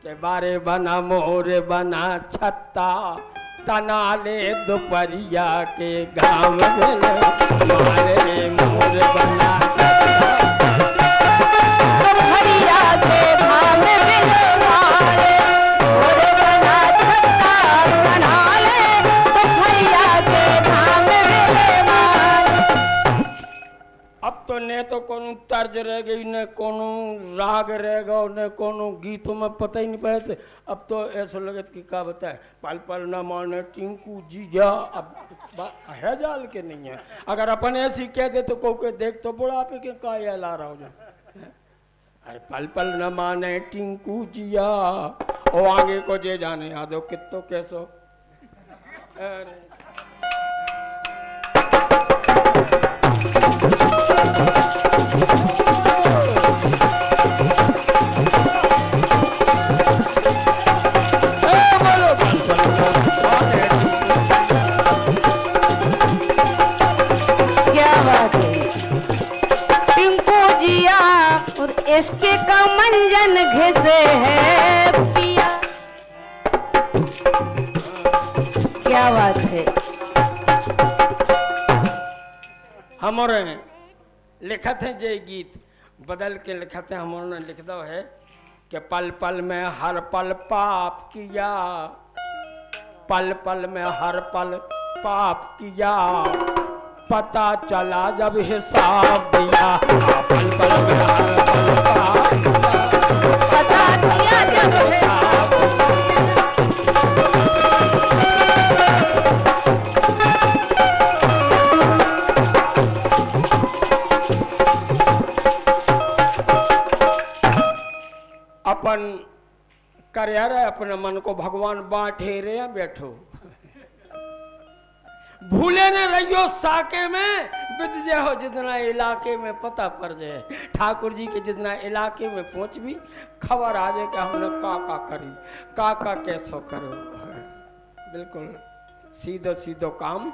के बारे बना मोर बना छत्ता तना ले दोपहरिया के घाम भेल मारे मोर बना तो ने तो कोनो तर्ज रह गई न कोनो राग रह गो न कोनो गीतों में पता ही नहीं पड़े थे। अब तो ऐसा लगत कि क्या बताए पल पल न माने टिंकू जीजा अब है जाल के नहीं है। अगर अपन ऐसी कह दे तो को के देख तो बुढ़ापे के का ये ला रहा हो जाए। अरे पल पल न माने टिंकू जिया ओ आगे को जे जाने यादो कितो कैसो। अरे इसके का मंजन घिसे है पिया। क्या बात है। हमारे लिखत है जे गीत बदल के लिखत है हमारे लिख दो है कि पल पल में हर पल पाप किया पल पल में हर पल पाप किया पता चला जब हिसाब दिया पल पल में हर पल पाप किया पता चला जब हिसाब अपन कर अपने मन को भगवान बांटे रे बैठो भूले न रहियो साके में बिद जाओ जितना इलाके में पता पड़ जाए ठाकुर जी के जितना इलाके में पहुंच भी खबर आ जाए कि हमने का करी का कैसो करो। बिल्कुल सीधो सीधो काम।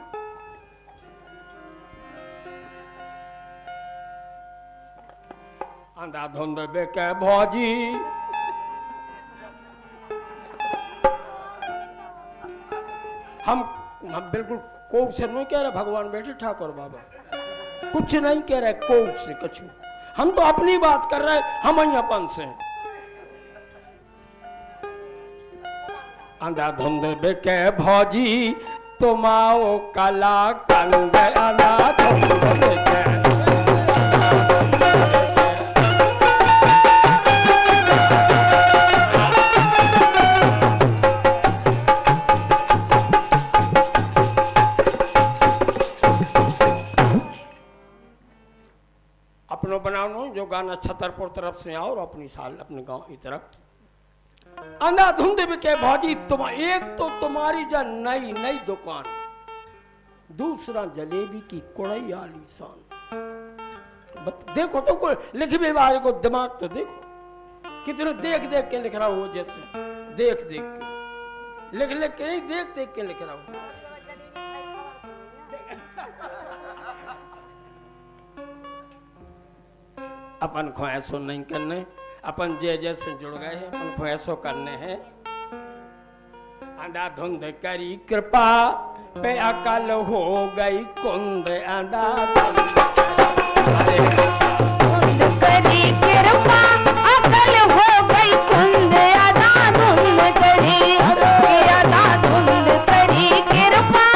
अंधाधुंध बेके भौजी हम बिल्कुल कोव से नहीं कह रहे भगवान बैठे ठाकुर बाबा कुछ नहीं कह रहे कोव से कुछ हम तो अपनी बात कर रहे हम अपन से। अंधाधुंध बेके भौजी तुम आओ काला कंद अंधाधुंध बेके बनाओ जो गाना छतरपुर तरफ से आओ और अपनी साल अपने गांव की तरफ। अंधाधुंध के भौजी तुम एक तो तुम्हारी जा नई नई दुकान दूसरा जलेबी की कुड़ई आलीशान। देखो तो कोई लिख भी बारे को दिमाग तो देखो कितने देख देख के लिख रहा हो जैसे देख देख के लिख के नहीं देख देख के लिख रहा हो। अपन ख्वाहिशों नहीं करने अपन जैसे जुड़ गए हैं अपन ख्वाहिशों करने हैं। अंधाधुंध करी कृपा पे अकल हो गई कुंद अंधाधुंध करी कृपा अकल हो गई कुंद अंधाधुंध करी अंधाधुंध करी कृपा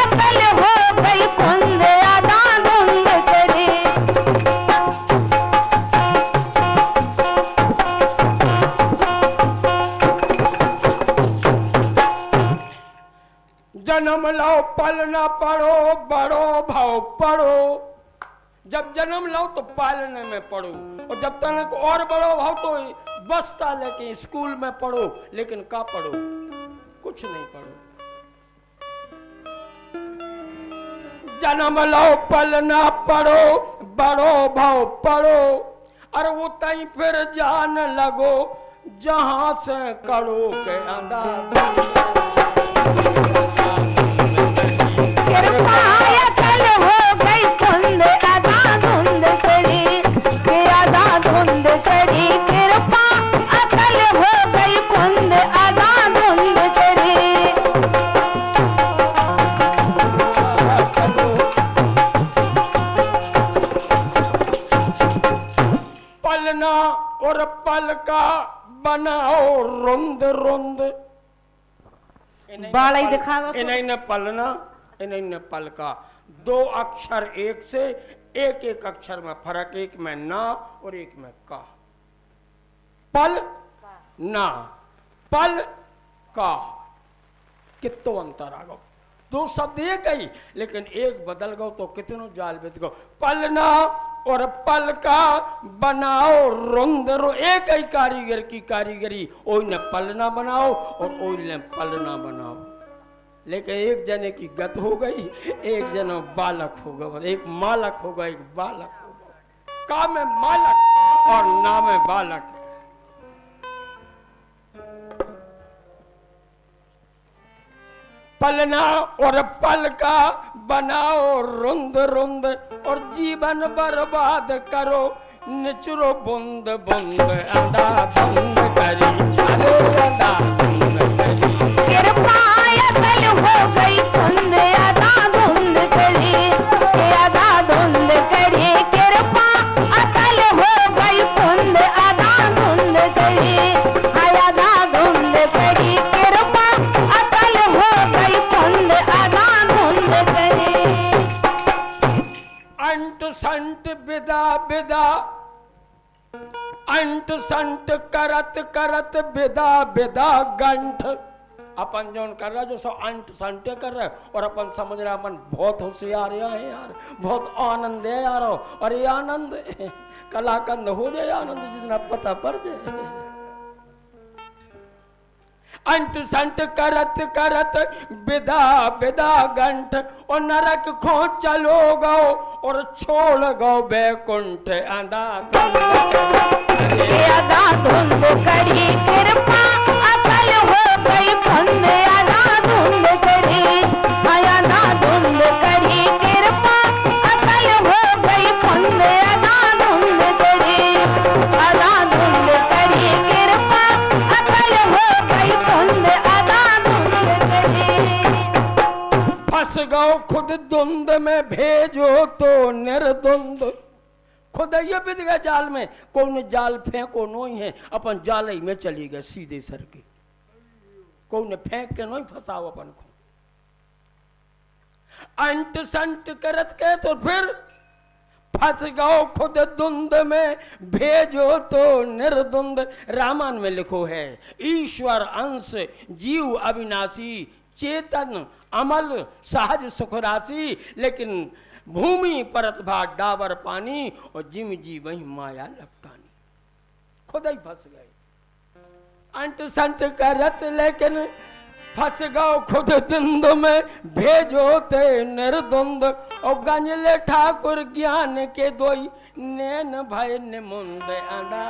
अकल हो गई कुंद अंधाधुंध करी। जन्म लो पल न पढ़ो बड़ो भाव पढ़ो। जब जन्म लो तो पालने में पढ़ो और जब तक और बड़ो भाव तो बस्ता लेके स्कूल में पढ़ो लेकिन का पढ़ो कुछ नहीं पढ़ो। जन्म लो पल न पढ़ो बड़ो भाव पढ़ो और वो तई फिर जान लगो जहां से करो के अंधा धुंध करी कृपा अकल हो गई बनाओ रुंद रुंद। बाड़ा ही दिखावा सो। इन्हें न पलना, इन्हें न पलका। दो अक्षर एक से, एक एक अक्षर में फर्क, एक में ना और एक में का। पल ना, पल का, कितो अंतर आ गो। दो शब्द एक ही, लेकिन एक बदल गो तो कितनों जाल बित गो। पलना और पल का बनाओ रुंद रुंद। एक ही कारीगर की कारीगरी, ओई ने पलना बनाओ और ओई ने पलना बनाओ। लेकिन एक जने की गत हो गई, एक जना बालक होगा, एक मालक होगा, एक बालक होगा। का में मालक और ना में बालक। पलना और पल का बनाओ रुंद रुंद और जीवन बर्बाद करो निचरो बुंद बुंद। अंधा धुंध करी, अरे अंधा धुंध करी। कृपा अकल हो गई धुंध, अदा धुंध करी, अदा धुंध करी। कृपा अकल हो गई धुंध, अदा धुंध करी, अदा धुंध करी। कृपा अकल हो गई धुंध, अदा धुंध करी। अंट संट बिदा बिदा, अंट संट करत करत बिदा बिदा गंठ। अपन जोन कर रहा जो सो अंट संटे कर रहे, और अपन समझ रहा मन बहुत होशियार है यार, बहुत आनंद है यार। और ये आनंद कलाकंद हो जाए, आनंद जितना पता पड़ जाए। अंट संट करत करत बिदा बिदा गंठ और नरक खो चलो गो और छोड़ गो बैकुंठ। अंधा अदा धुंध करी, कृपा अकल हो गई धुंध, अदा धुंध करी, अदा धुंध करी। कृपा अकल हो गई धुंध, अदा धुंध करी, अदा धुंध करी। कृपा अकल हो गई धुंध, अदा धुंध करी। फंस गो खुद धुंध में भेजो तो निर्धुंध। खुद ये बिद गया जाल में, कौन जाल फेंको नहीं है, अपन जाल ही में चली गए सीधे सर के। कौन फेंक के नहीं फंसाओ अपन को। अंट संट करत के तो फिर फंस गो खुद धुंध में भेजो तो निर्धुंध। रामायण में लिखो है, ईश्वर अंश जीव अविनाशी, चेतन अमल सहज सुख राशि। लेकिन भूमि परत भा डाबर पानी और जिम जी वही माया लपटानी। खुद ही फंस गए अंट संट करत, लेकिन फंस गो खुद धुंध में भेजो ते निर्धुंध। और गंजले ठाकुर ज्ञान के दोई नैन भय निमुंद। अंधा